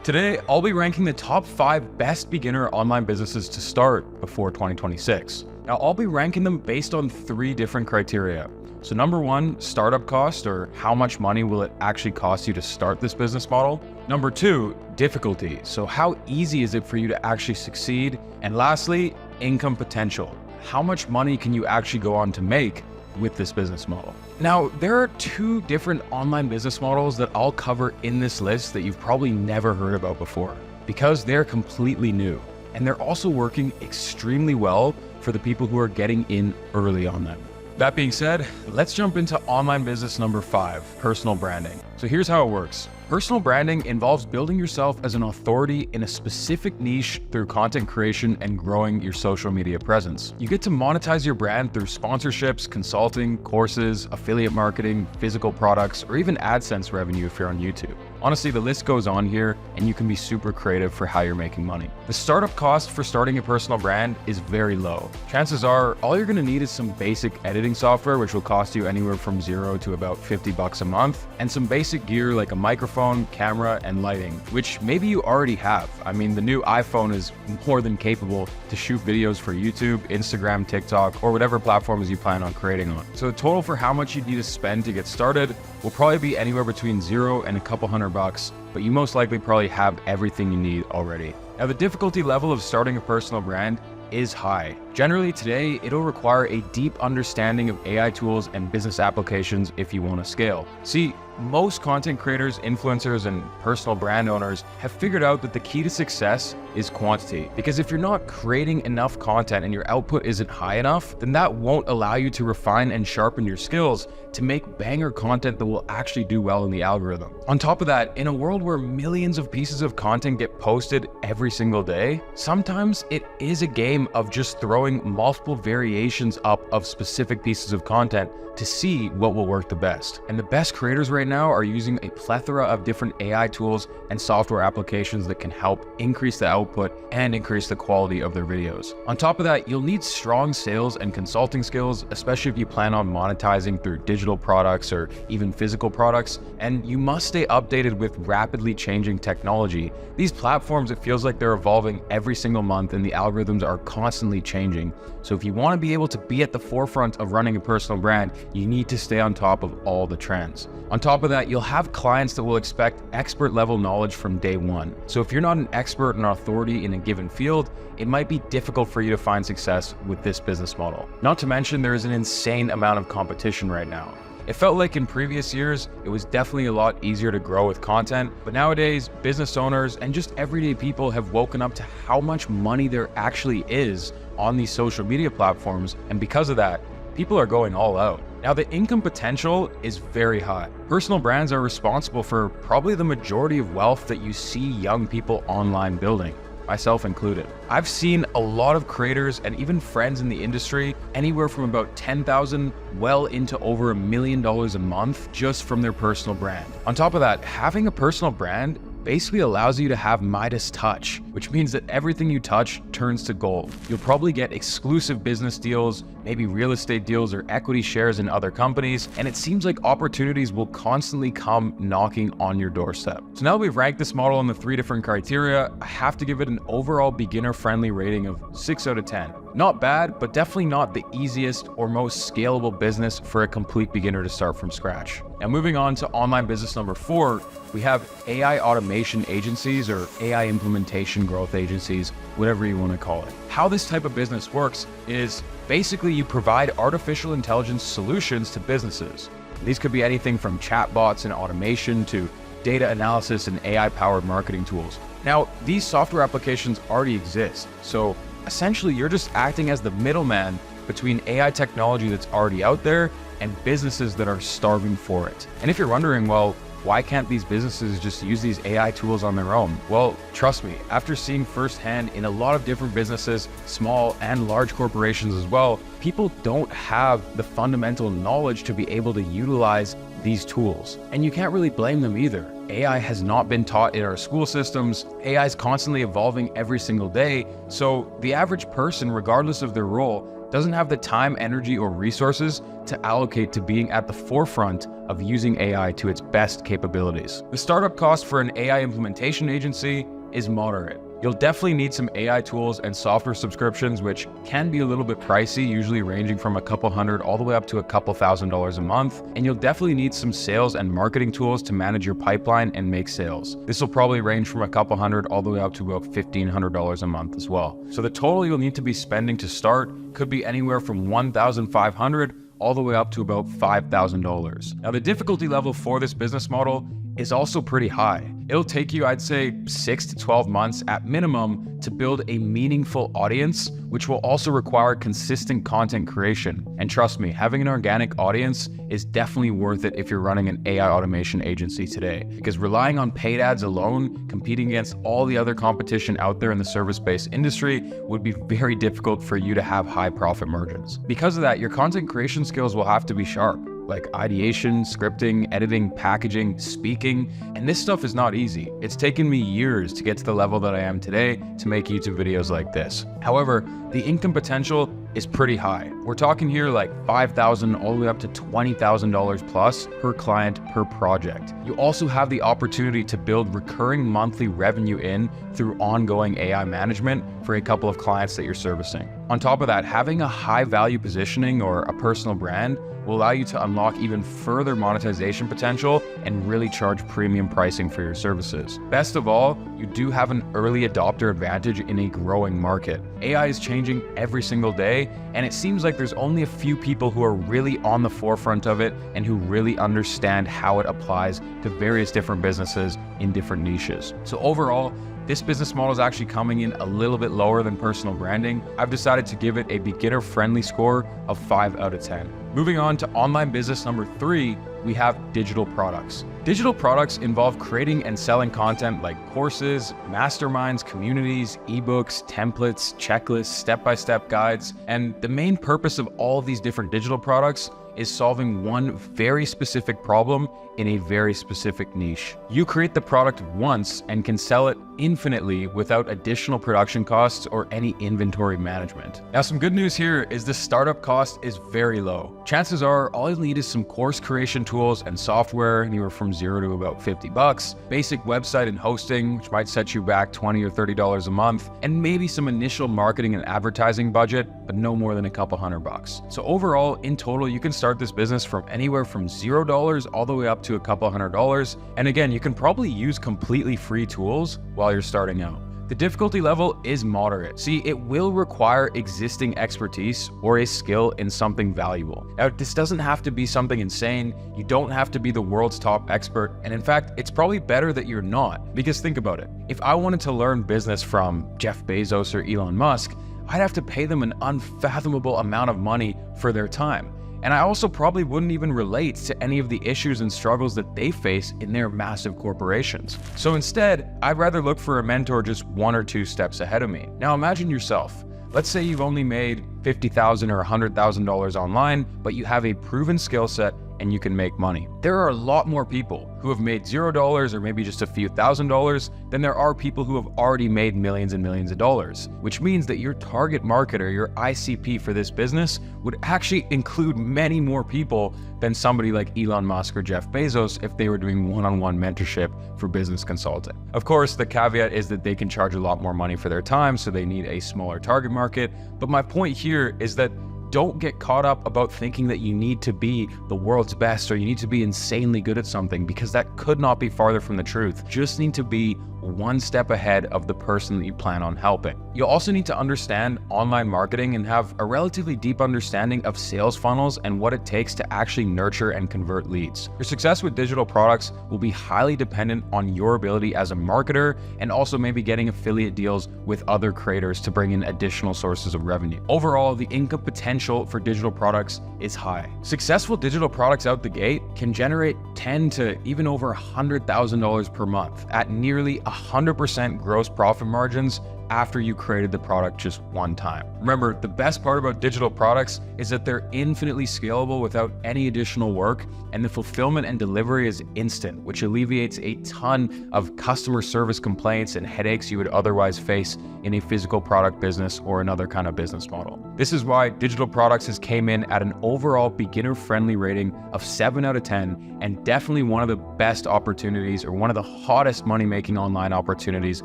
Today, I'll be ranking the top 5 best beginner online businesses to start before 2026. Now, I'll be ranking them based on 3 different criteria. So number 1, startup cost, or how much money will it actually cost you to start this business model? Number 2, difficulty. So how easy is it for you to actually succeed? And lastly, income potential. How much money can you actually go on to make with this business model? Now, there are 2 different online business models that I'll cover in this list that you've probably never heard about before, because they're completely new. And they're also working extremely well for the people who are getting in early on them. That being said, let's jump into online business number 5, personal branding. So here's how it works. Personal branding involves building yourself as an authority in a specific niche through content creation and growing your social media presence. You get to monetize your brand through sponsorships, consulting, courses, affiliate marketing, physical products, or even AdSense revenue if you're on YouTube. Honestly, the list goes on here, and you can be super creative for how you're making money. The startup cost for starting a personal brand is very low. Chances are, all you're gonna need is some basic editing software, which will cost you anywhere from $0 to about $50 a month, and some basic gear like a microphone, camera, and lighting, which maybe you already have. I mean, the new iPhone is more than capable to shoot videos for YouTube, Instagram, TikTok, or whatever platforms you plan on creating on. So the total for how much you need to spend to get started will probably be anywhere between $0 and a couple $100, but you most likely probably have everything you need already. Now, the difficulty level of starting a personal brand is high. Generally today, it'll require a deep understanding of AI tools and business applications if you want to scale. See, most content creators, influencers, and personal brand owners have figured out that the key to success is quantity. Because if you're not creating enough content and your output isn't high enough, then that won't allow you to refine and sharpen your skills to make banger content that will actually do well in the algorithm. On top of that, in a world where millions of pieces of content get posted every single day, sometimes it is a game of just throwing multiple variations up of specific pieces of content to see what will work the best. And the best creators right now are using a plethora of different AI tools and software applications that can help increase the output and increase the quality of their videos. On top of that, you'll need strong sales and consulting skills, especially if you plan on monetizing through digital products or even physical products. And you must stay updated with rapidly changing technology. These platforms, it feels like they're evolving every single month, and the algorithms are constantly changing. So if you want to be able to be at the forefront of running a personal brand, you need to stay on top of all the trends. On top of that, you'll have clients that will expect expert level knowledge from day one. So if you're not an expert and authority in a given field, it might be difficult for you to find success with this business model. Not to mention, there is an insane amount of competition right now. It felt like in previous years, it was definitely a lot easier to grow with content, but nowadays, business owners and just everyday people have woken up to how much money there actually is on these social media platforms, and because of that, people are going all out. Now, the income potential is very high. Personal brands are responsible for probably the majority of wealth that you see young people online building, myself included. I've seen a lot of creators and even friends in the industry, anywhere from about $10,000 well into over $1 million a month just from their personal brand. On top of that, having a personal brand basically allows you to have Midas touch, which means that everything you touch turns to gold. You'll probably get exclusive business deals, maybe real estate deals or equity shares in other companies, and it seems like opportunities will constantly come knocking on your doorstep. So now that we've ranked this model on the 3 different criteria, I have to give it an overall beginner-friendly rating of 6 out of 10. Not bad, but definitely not the easiest or most scalable business for a complete beginner to start from scratch. Now, moving on to online business number 4, we have AI automation agencies, or AI implementation growth agencies, whatever you want to call it. How this type of business works is basically you provide artificial intelligence solutions to businesses. These could be anything from chatbots and automation to data analysis and AI-powered marketing tools. Now, these software applications already exist, so essentially you're just acting as the middleman between AI technology that's already out there and businesses that are starving for it. And if you're wondering, well, why can't these businesses just use these AI tools on their own? Well, trust me, after seeing firsthand in a lot of different businesses, small and large corporations as well, people don't have the fundamental knowledge to be able to utilize these tools. And you can't really blame them either. AI has not been taught in our school systems. AI is constantly evolving every single day. So the average person, regardless of their role, doesn't have the time, energy, or resources to allocate to being at the forefront of using AI to its best capabilities. The startup cost for an AI implementation agency is moderate. You'll definitely need some AI tools and software subscriptions, which can be a little bit pricey, usually ranging from a couple hundred all the way up to a couple $1,000s a month. And you'll definitely need some sales and marketing tools to manage your pipeline and make sales. This will probably range from a couple hundred all the way up to about $1,500 a month as well. So the total you'll need to be spending to start could be anywhere from $1,500 all the way up to about $5,000. Now, the difficulty level for this business model is also pretty high. It'll take you, I'd say, 6 to 12 months at minimum to build a meaningful audience, which will also require consistent content creation. And trust me, having an organic audience is definitely worth it if you're running an AI automation agency today, because relying on paid ads alone, competing against all the other competition out there in the service-based industry, would be very difficult for you to have high profit margins. Because of that, your content creation skills will have to be sharp, like ideation, scripting, editing, packaging, speaking, and this stuff is not easy. It's taken me years to get to the level that I am today to make YouTube videos like this. However, the income potential is pretty high. We're talking here like $5,000 all the way up to $20,000 plus per client per project. You also have the opportunity to build recurring monthly revenue in through ongoing AI management for a couple of clients that you're servicing. On top of that, having a high value positioning or a personal brand will allow you to unlock even further monetization potential and really charge premium pricing for your services. Best of all, you do have an early adopter advantage in a growing market. AI is changing every single day, and it seems like there's only a few people who are really on the forefront of it and who really understand how it applies to various different businesses in different niches. So overall, this business model is actually coming in a little bit lower than personal branding. I've decided to give it a beginner-friendly score of 5 out of 10. Moving on to online business number 3, we have digital products. Digital products involve creating and selling content like courses, masterminds, communities, ebooks, templates, checklists, step-by-step guides. And the main purpose of all of these different digital products is solving one very specific problem in a very specific niche. You create the product once and can sell it infinitely without additional production costs or any inventory management. Now, some good news here is the startup cost is very low. Chances are all you'll need is some course creation tools and software, anywhere from $0 to about $50, basic website and hosting, which might set you back $20 or $30 a month, and maybe some initial marketing and advertising budget, but no more than a couple $100. So overall, in total, you can start this business from anywhere from $0 all the way up to a couple $100. And again, you can probably use completely free tools while you're starting out. The difficulty level is moderate. See, it will require existing expertise or a skill in something valuable. Now, this doesn't have to be something insane. You don't have to be the world's top expert. And in fact, it's probably better that you're not, because think about it. If I wanted to learn business from Jeff Bezos or Elon Musk, I'd have to pay them an unfathomable amount of money for their time. And I also probably wouldn't even relate to any of the issues and struggles that they face in their massive corporations. So instead, I'd rather look for a mentor just 1 or 2 steps ahead of me. Now imagine yourself. Let's say you've only made $50,000 or $100,000 online, but you have a proven skill set and you can make money. There are a lot more people who have made $0 or maybe just a few $1,000s than there are people who have already made millions and millions of dollars, which means that your target marketer, your ICP for this business would actually include many more people than somebody like Elon Musk or Jeff Bezos if they were doing one-on-one mentorship for business consulting. Of course, the caveat is that they can charge a lot more money for their time, so they need a smaller target market. But my point here is that don't get caught up about thinking that you need to be the world's best or you need to be insanely good at something, because that could not be farther from the truth. Just need to be 1 step ahead of the person that you plan on helping. You'll also need to understand online marketing and have a relatively deep understanding of sales funnels and what it takes to actually nurture and convert leads. Your success with digital products will be highly dependent on your ability as a marketer, and also maybe getting affiliate deals with other creators to bring in additional sources of revenue. Overall, the income potential for digital products is high. Successful digital products out the gate can generate $10,000 to even over $100,000 per month at nearly 100% gross profit margins after you created the product just one time. Remember, the best part about digital products is that they're infinitely scalable without any additional work, and the fulfillment and delivery is instant, which alleviates a ton of customer service complaints and headaches you would otherwise face in a physical product business or another kind of business model. This is why digital products has came in at an overall beginner-friendly rating of 7 out of 10, and definitely one of the best opportunities, or one of the hottest money-making online opportunities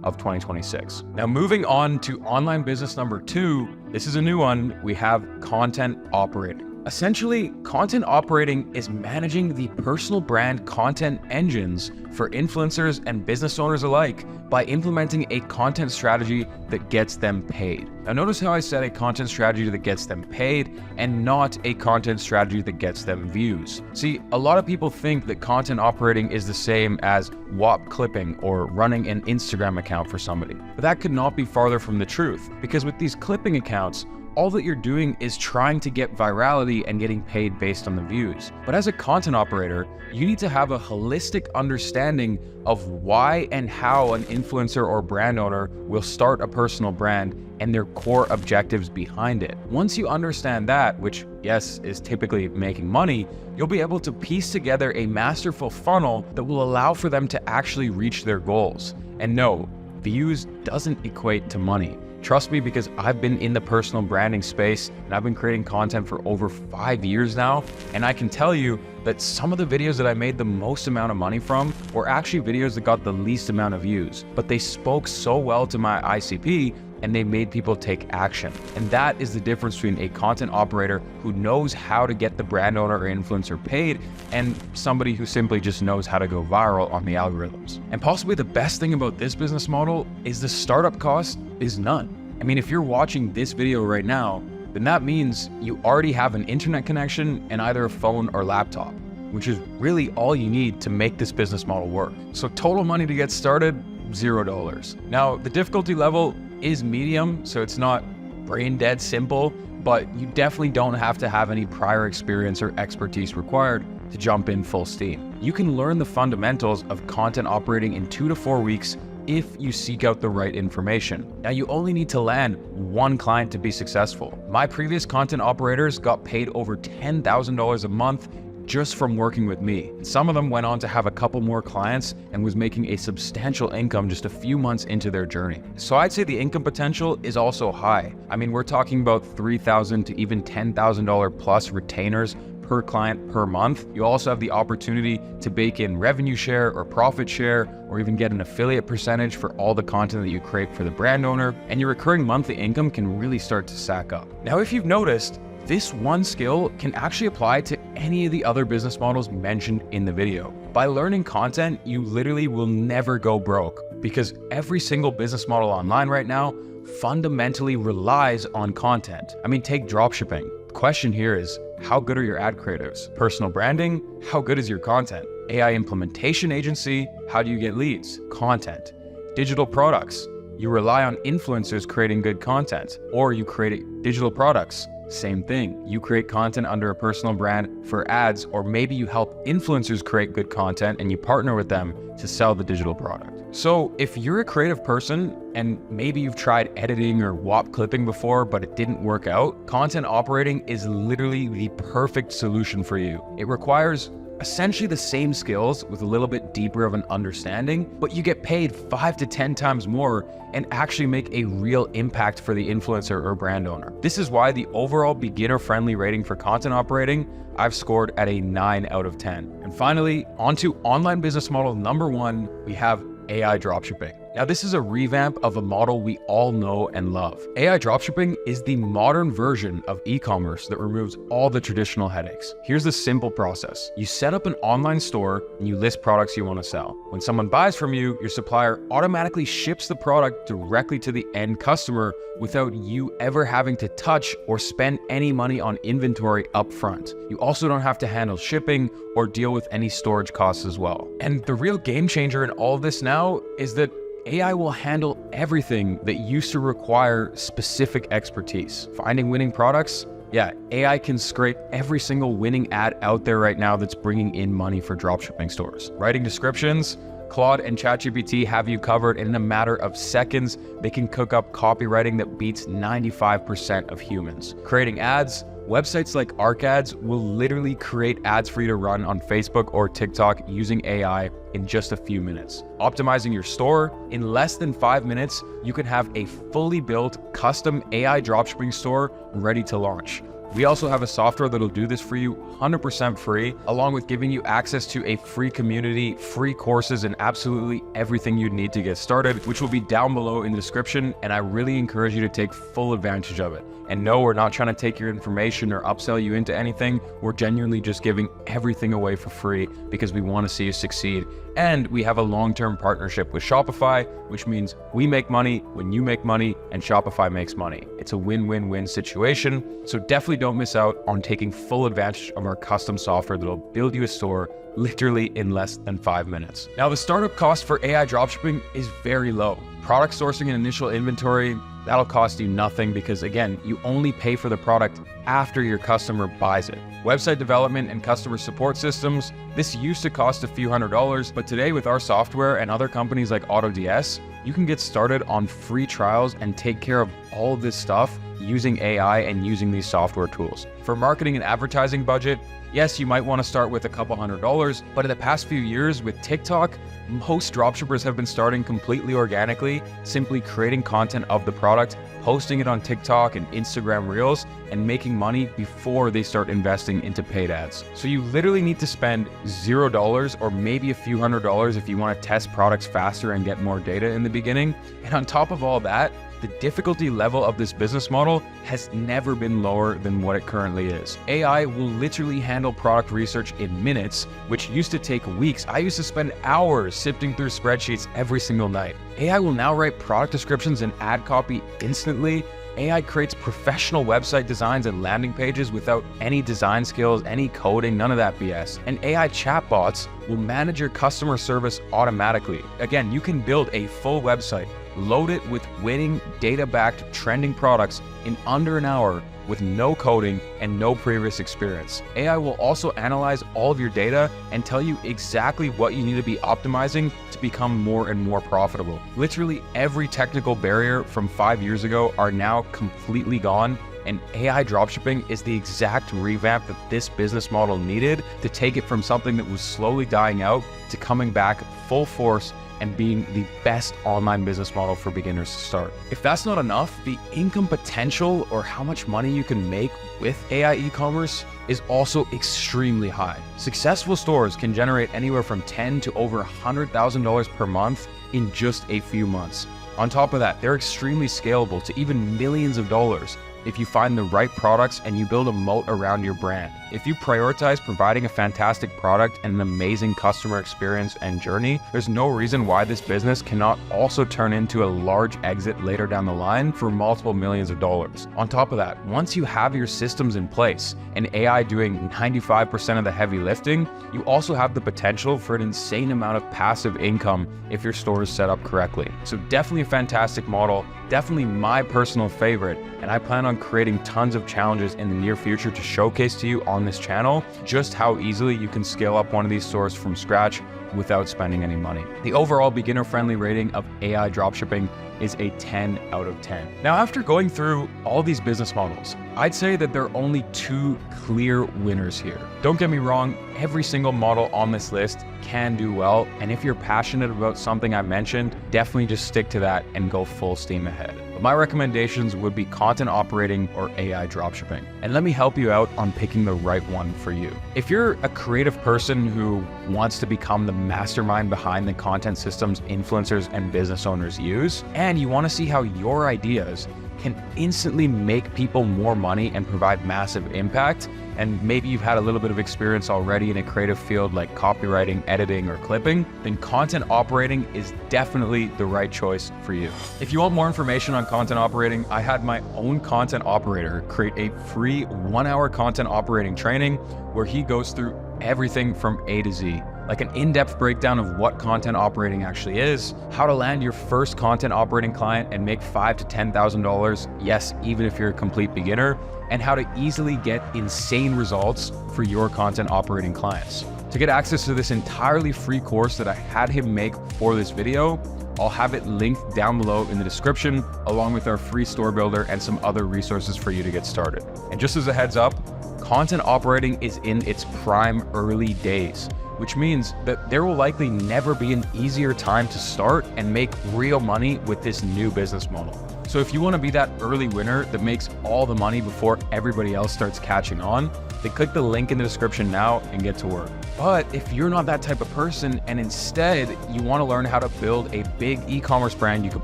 of 2026. Now, moving on to online business number 2, this is a new one. We have content operating. Essentially, content operating is managing the personal brand content engines for influencers and business owners alike by implementing a content strategy that gets them paid. Now, notice how I said a content strategy that gets them paid and not a content strategy that gets them views. See, a lot of people think that content operating is the same as WAP clipping or running an Instagram account for somebody, but that could not be farther from the truth, because with these clipping accounts, all that you're doing is trying to get virality and getting paid based on the views. But as a content operator, you need to have a holistic understanding of why and how an influencer or brand owner will start a personal brand and their core objectives behind it. Once you understand that, which yes, is typically making money, you'll be able to piece together a masterful funnel that will allow for them to actually reach their goals. And no, views doesn't equate to money. Trust me, because I've been in the personal branding space and I've been creating content for over 5 years now. And I can tell you that some of the videos that I made the most amount of money from were actually videos that got the least amount of views, but they spoke so well to my ICP and they made people take action. And that is the difference between a content operator who knows how to get the brand owner or influencer paid and somebody who simply just knows how to go viral on the algorithms. And possibly the best thing about this business model is the startup cost is none. I mean, if you're watching this video right now, then that means you already have an internet connection and either a phone or laptop, which is really all you need to make this business model work. So total money to get started, $0. Now, the difficulty level is medium, so it's not brain dead simple, but you definitely don't have to have any prior experience or expertise required to jump in full steam. You can learn the fundamentals of content operating in 2 to 4 weeks if you seek out the right information. Now, you only need to land one client to be successful. My previous content operators got paid over $10,000 a month just from working with me. Some of them went on to have a couple more clients and was making a substantial income just a few months into their journey. So I'd say the income potential is also high. I mean, we're talking about $3,000 to even $10,000 plus retainers per client per month. You also have the opportunity to bake in revenue share or profit share, or even get an affiliate percentage for all the content that you create for the brand owner, and your recurring monthly income can really start to stack up. Now, if you've noticed, this one skill can actually apply to any of the other business models mentioned in the video. By learning content, you literally will never go broke, because every single business model online right now fundamentally relies on content. I mean, take dropshipping. The question here is, how good are your ad creatives? Personal branding, how good is your content? AI implementation agency, how do you get leads? Content. Digital products, you rely on influencers creating good content, or you create digital products. Same thing. You create content under a personal brand for ads, or maybe you help influencers create good content and you partner with them to sell the digital product. So if you're a creative person and maybe you've tried editing or WAP clipping before, but it didn't work out, content operating is literally the perfect solution for you. It requires essentially the same skills with a little bit deeper of an understanding, but you get paid 5 to 10 times more and actually make a real impact for the influencer or brand owner. This is why the overall beginner-friendly rating for content operating, I've scored at a 9 out of 10. And finally, onto online business model number 1, we have AI dropshipping. Now, this is a revamp of a model we all know and love. AI dropshipping is the modern version of e-commerce that removes all the traditional headaches. Here's the simple process. You set up an online store and you list products you want to sell. When someone buys from you, your supplier automatically ships the product directly to the end customer without you ever having to touch or spend any money on inventory upfront. You also don't have to handle shipping or deal with any storage costs as well. And the real game changer in all of this now is that AI will handle everything that used to require specific expertise. Finding winning products? Yeah, AI can scrape every single winning ad out there right now that's bringing in money for dropshipping stores. Writing descriptions? Claude and ChatGPT have you covered, and in a matter of seconds, they can cook up copywriting that beats 95% of humans. Creating ads, websites like ArcAds will literally create ads for you to run on Facebook or TikTok using AI in just a few minutes. Optimizing your store, in less than 5 minutes, you can have a fully built custom AI dropshipping store ready to launch. We also have a software that'll do this for you 100% free, along with giving you access to a free community, free courses, and absolutely everything you'd need to get started, which will be down below in the description. And I really encourage you to take full advantage of it. And no, we're not trying to take your information or upsell you into anything. We're genuinely just giving everything away for free because we want to see you succeed. And we have a long-term partnership with Shopify, which means we make money when you make money and Shopify makes money. It's a win-win-win situation. So definitely don't miss out on taking full advantage of our custom software that'll build you a store literally in less than 5 minutes. Now, the startup cost for AI dropshipping is very low. Product sourcing and initial inventory, that'll cost you nothing because, again, you only pay for the product after your customer buys it. Website development and customer support systems, this used to cost a few $100s, but today with our software and other companies like AutoDS, you can get started on free trials and take care of all of this stuff using AI and using these software tools. For marketing and advertising budget, yes, you might want to start with a couple $100s, but in the past few years with TikTok, most dropshippers have been starting completely organically, simply creating content of the product, posting it on TikTok and Instagram Reels, and making money before they start investing into paid ads. So you literally need to spend $0 or maybe a few $100s if you want to test products faster and get more data in the beginning. And on top of all that, the difficulty level of this business model has never been lower than what it currently is. AI will literally handle product research in minutes, which used to take weeks. I used to spend hours sifting through spreadsheets every single night. AI will now write product descriptions and ad copy instantly. AI creates professional website designs and landing pages without any design skills, any coding, none of that BS. And AI chatbots will manage your customer service automatically. Again, you can build a full website, load it with winning, data-backed, trending products in under an hour with no coding and no previous experience. AI will also analyze all of your data and tell you exactly what you need to be optimizing to become more and more profitable. Literally every technical barrier from 5 years ago are now completely gone, and AI dropshipping is the exact revamp that this business model needed to take it from something that was slowly dying out to coming back full force and being the best online business model for beginners to start. If that's not enough, the income potential or how much money you can make with AI e-commerce is also extremely high. Successful stores can generate anywhere from $10,000 to over $100,000 per month in just a few months. On top of that, they're extremely scalable to even millions of dollars if you find the right products and you build a moat around your brand. If you prioritize providing a fantastic product and an amazing customer experience and journey, there's no reason why this business cannot also turn into a large exit later down the line for multiple millions of dollars. On top of that, once you have your systems in place and AI doing 95% of the heavy lifting, you also have the potential for an insane amount of passive income if your store is set up correctly. So definitely a fantastic model, definitely my personal favorite, and I plan on creating tons of challenges in the near future to showcase to you on this channel just how easily you can scale up one of these stores from scratch without spending any money. The overall beginner-friendly rating of AI dropshipping is a 10 out of 10. Now, after going through all these business models, I'd say that there are only two clear winners here. Don't get me wrong, every single model on this list can do well, and if you're passionate about something I mentioned, definitely just stick to that and go full steam ahead. But my recommendations would be content operating or AI dropshipping. And let me help you out on picking the right one for you. If you're a creative person who wants to become the mastermind behind the content systems influencers and business owners use, and you want to see how your ideas can instantly make people more money and provide massive impact, and maybe you've had a little bit of experience already in a creative field like copywriting, editing, or clipping, then content operating is definitely the right choice for you. If you want more information on content operating, I had my own content operator create a free 1-hour content operating training where he goes through everything from A to Z, like an in-depth breakdown of what content operating actually is, how to land your first content operating client and make $5,000 to $10,000, yes, even if you're a complete beginner, and how to easily get insane results for your content operating clients. To get access to this entirely free course that I had him make for this video, I'll have it linked down below in the description, along with our free store builder and some other resources for you to get started. And just as a heads up, content operating is in its prime early days, which means that there will likely never be an easier time to start and make real money with this new business model. So if you want to be that early winner that makes all the money before everybody else starts catching on, then click the link in the description now and get to work. But if you're not that type of person and instead you want to learn how to build a big e-commerce brand you could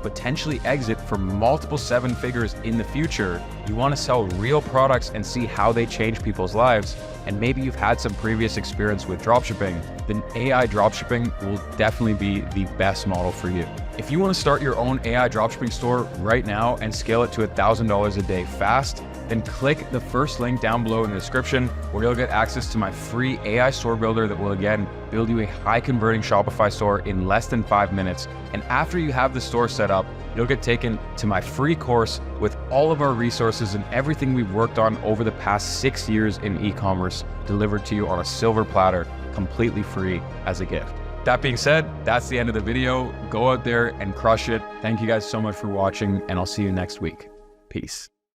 potentially exit for multiple 7 figures in the future, you want to sell real products and see how they change people's lives, and maybe you've had some previous experience with dropshipping, then AI dropshipping will definitely be the best model for you. If you want to start your own AI dropshipping store right now and scale it to $1,000 a day fast, then click the first link down below in the description where you'll get access to my free AI store builder that will again build you a high converting Shopify store in less than 5 minutes. And after you have the store set up, you'll get taken to my free course with all of our resources and everything we've worked on over the past 6 years in e-commerce delivered to you on a silver platter, completely free as a gift. That being said, that's the end of the video. Go out there and crush it. Thank you guys so much for watching, and I'll see you next week. Peace.